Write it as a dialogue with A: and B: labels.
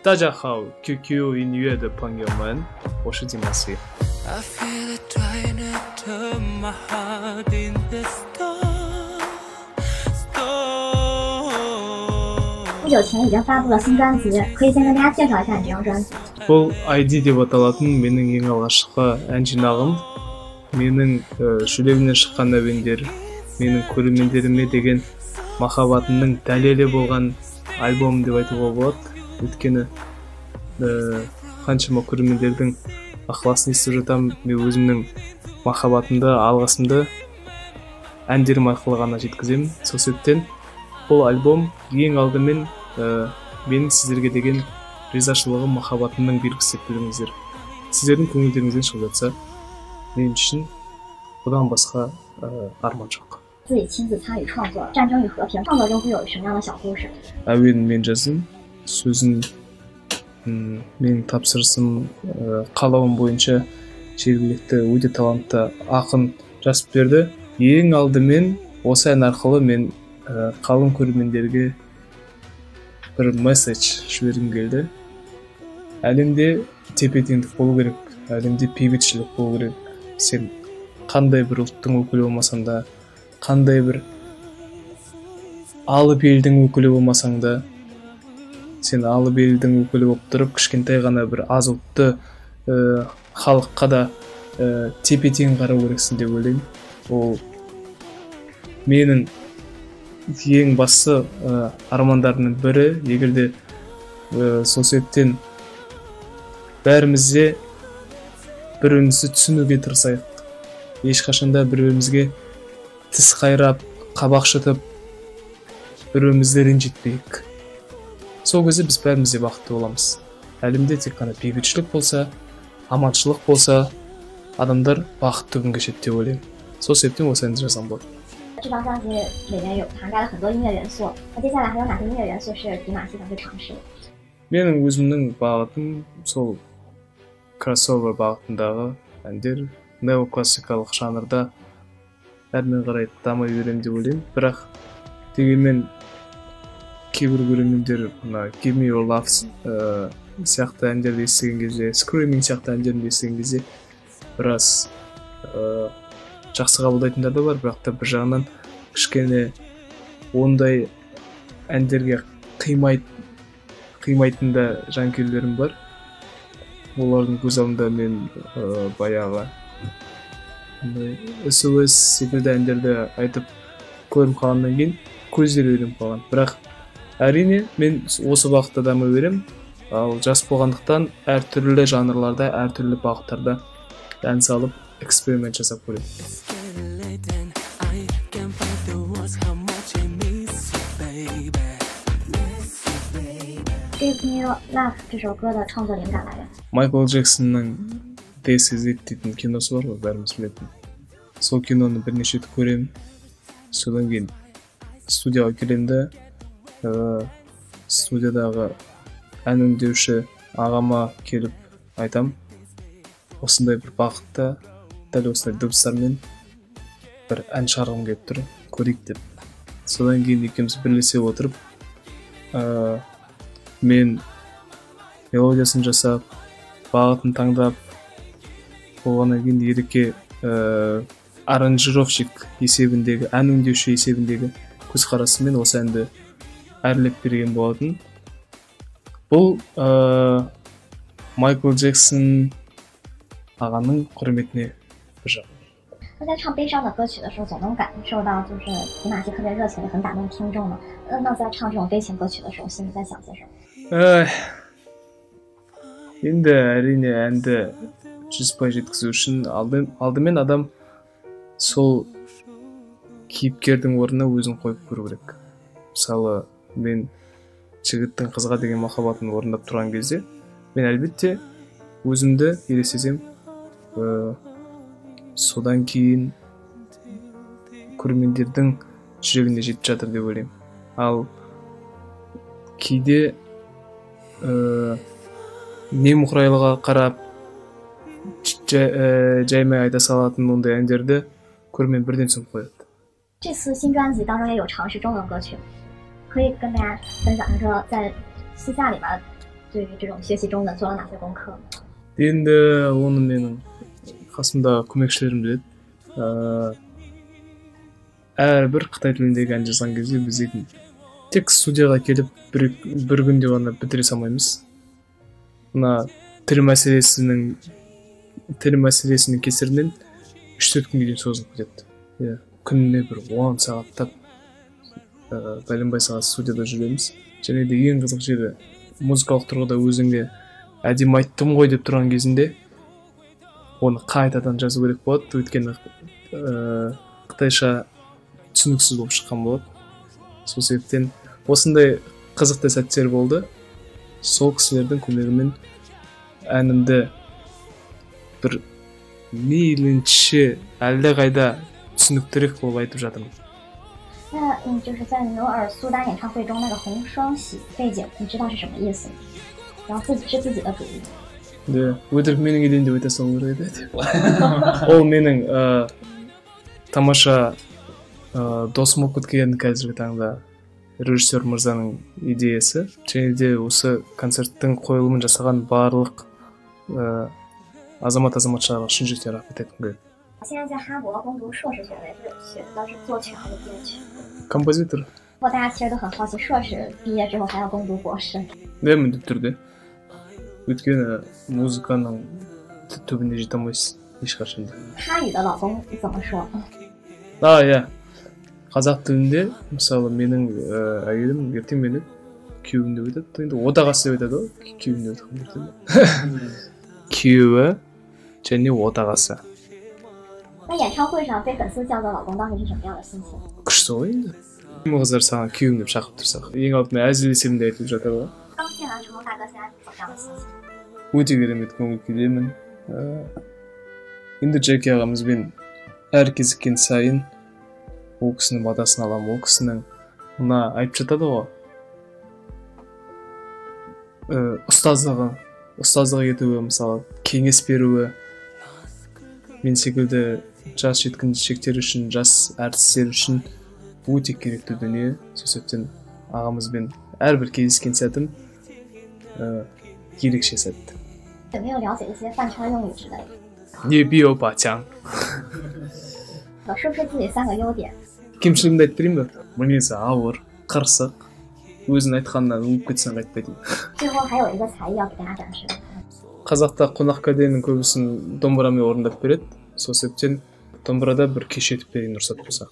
A: 大家好 ，QQ 音乐的朋友们，我是金马西。
B: 不久前已经发布了新专辑，可以先跟大家介绍一下你这张专辑。
A: бұл ID деп аталатын менің ең алғашқы ән жинағым, менің жүрегімнен шыққан әуендер, менің көрермендеріме деген махаббатымның дәлелі болған альбом деп айтуға болады. Өйткені қаншама көрермендердің ықыласын естіп жатамын, мен өзімнің махаббатымды, алғысымды әндерім арқылы ғана жеткіземін. Сол себептен бұл альбом ең алдымен менің сіздерге деген ризашылығым, махаббатымның белгісі деп біліңіздер. Сіздердің көңілдеріңізден шығып жатса, мен үшін бұдан басқа арман жоқ.
B: 自己亲自参与创作《战争与和平》，创作中会有什么样的小故事？
A: әуенін мен жаздым, сөзін менің тапсырысым, қалауым бойынша жергілікті өте талантты ақын жазып берді. Ең алдымен осы ән арқылы мен қалың көрермендерге бір месседж жібергім келді. Әлемде тепе-теңдік болу керек, әлемде бейбітшілік болу керек. Сен қандай бір ұлттың өкілі болмасаң да, қандай бір алып елдің өкілі болмасаң да, сен алып елдің өкілі болып тұрып, кішкентай ғана бір аз ұлтты халыққа да тепе-тең қарау керексің деп ойлаймын. Ол менің ең басты армандарымның бірі. Егерде сол себептен бәрімізде бір-бірімізді түсінуге тырысайық. Ешқашанда бір-бірімізге тіс қайрап, қабақ шытып, бір-бірімізді ренжітпейік. Сол кезде біз бәріміз де бақытты боламыз. Әлемде тек қана бейбітшілік болса, аманшылық болса, адамдар бақытты күн кешеді деп ойлаймын. Сол себептен осы әнді жазған болдым.
B: 这张专辑里面有涵盖了很多音乐元素，那接下来还有哪些音乐元素是迪玛希想去尝试的？
A: менің өзімнің бағытым сол кроссовер бағытындағы әндер, неоклассикалық жанрда әрмен қарай дамай беремін деп ойлаймын. Бірақ дегенмен кейбір көрермендер мына Give Me Your Love сияқты әндерді естіген кезде, Screaming сияқты әндерді естіген кезде біраз жақсы қабылдайтындар да бар, бірақ та бір жағынан кішкене ондай әндерге қимайтын да жанкүйерлерім бар. Олардың көз алдында мен баяғы SOS секілді әндерді айтып көріп қалғаннан кейін көздері үйреніп қалған. Бірақ әрине мен осы бағытта дамай беремін. Ал жас болғандықтан әртүрлі жанрларда, әртүрлі бағыттарда ән салып, эксперимент жасап көремін.
B: Give Me Your Love 这首歌的创作灵感来源。
A: Майкл Джексонның This Is It дейтін киносы бар ғой, бәріміз білетін. Сол киноны бірнеше рет көремін. Содан кейін студияға келемін де, студиядағы ән өңдеуші ағама келіп айтам, осындай бір бағытта, дәл осындай дыбыстармен бір ән шығарғым келіп тұр, көрейік деп. Содан кейін екеуміз бірлесе отырып, мен мелодиясын жасап, бағытын таңдап, болғаннан кейін Ереке аранжировщик есебіндегі, ән өңдеуші есебіндегі көзқарасымен осы әнді әрлеп берген болатын. Бұл Майкл Джексон ағаның құрметіне бір жағы.
B: 那在唱悲伤的歌曲的时候，总能感受到就是迪玛希特别热情，很打动听众的。那在唱这种悲情歌曲的时候，心里在想些什么？
A: енді әрине әнді 100% жеткізу үшін алдымен адам сол кейіпкердің орнына өзін қойып көру керек. Мысалы, мен жігіттің қызға деген махаббатын орындап тұрған кезде, мен әлбетте өзімді елестетем. Содан кейін көрермендердің жүрегіне жетіп жатыр деп ойлаймын. Ал кейде немқұрайлыға қарап жаймай айта салатын ондай әндерді көрермен бірден түсініп қояды.
B: 这次新专辑当中也有尝试中文歌曲，可以跟大家分享一个在私下里面对于这种学习中文做了哪些功课？
A: Енді оны менің қасымдағы көмекшілерім біледі. Әрбір Қытай тіліндегі ән жазған кезде біз тек студияға келіп бір күнде ғана бітіре салмаймыз. Мына тіл мәселесінің кесірінен 3-4 күнге дейін созылып кетеді. Күніне бір 10 сағаттап бәленбай сағат студияда жүреміз. Және де ең қызық жері, музыкалық тұрғыда өзіңе әдемі айттым ғой деп тұрған кезінде оны қайтадан жазу керек болады, өйткені қытайша түсініксіз болып шыққан болады. Сол себептен осындай қызықты сәттер болды. Сол кісілердің көмегімен әнімді бір мейлінше әлдеқайда түсініктірек болып айтып жатырмын.
B: 那就是在努尔苏丹演唱会中那个红双喜背景，你知道是什么意思吗？然后是自己的主意。
A: 对，өтірік менің еден деп айта салу керек еді. Ол менің тамаша досым болып кеткен қазіргі таңда режиссер мырзаның идеясы. Және де осы концерттің қойылымын жасаған барлық азамат-азаматшаларға шын жүректен рахмет айтқым келеді.
B: 现在在哈佛攻读硕士学位，学的是作曲还是编曲？
A: Композитор.
B: 大家其实都很好奇，硕士毕业之后还要攻读博士。
A: Міндетті түрде. өйткені музыканың түбіне жете алмайсыз ешқашан.
B: 他语的老公怎么说？
A: иә. Қазақ тілінде мысалы менің әйелім ертең мені күйеуім деп айтады. Енді отағасы деп айтады ғой. Күйеуім деп айтады. Күйеуі және отағасы.
B: 那演唱会上被粉丝叫做老公，当时是什么样的心情？
A: күшті ғой енді. Қыздар саған күйеуім деп шақырып тұрсақ, ең алдымен әзілдесемін де айтып жатыр ғой.
B: 刚见完成龙大哥，现在怎么样的心情？
A: өте керемет көңіл күйдемін. Енді Джеки ағамызбен әр кезіккен сайын ол кісінің батасын аламын. Ол кісінің мына айтып жатады ғой, ұстаздығы етуі, мысалы кеңес беруі, мен секілді жас жеткіншектер үшін, жас әртістер үшін өте керекті дүние. Сол себептен ағамызбен әрбір кездескен сәтім ерекше сәтті.
B: 有没有了解一些饭圈用语之类的？
A: Не био бачаң.
B: 说说自己3个优点。
A: Кемшілігімді айтып берейін бе? Мінезі ауыр, қырсық, өзің айтқаннан ұмытып кетсең қайтпай деймін.
B: 最后还有一个才艺要给大家展示。
A: Қазақта қонақ кәденің көбісін домбырамен орындап береді. Сол себептен домбырада бір кеш етіп берейін рұқсат болса.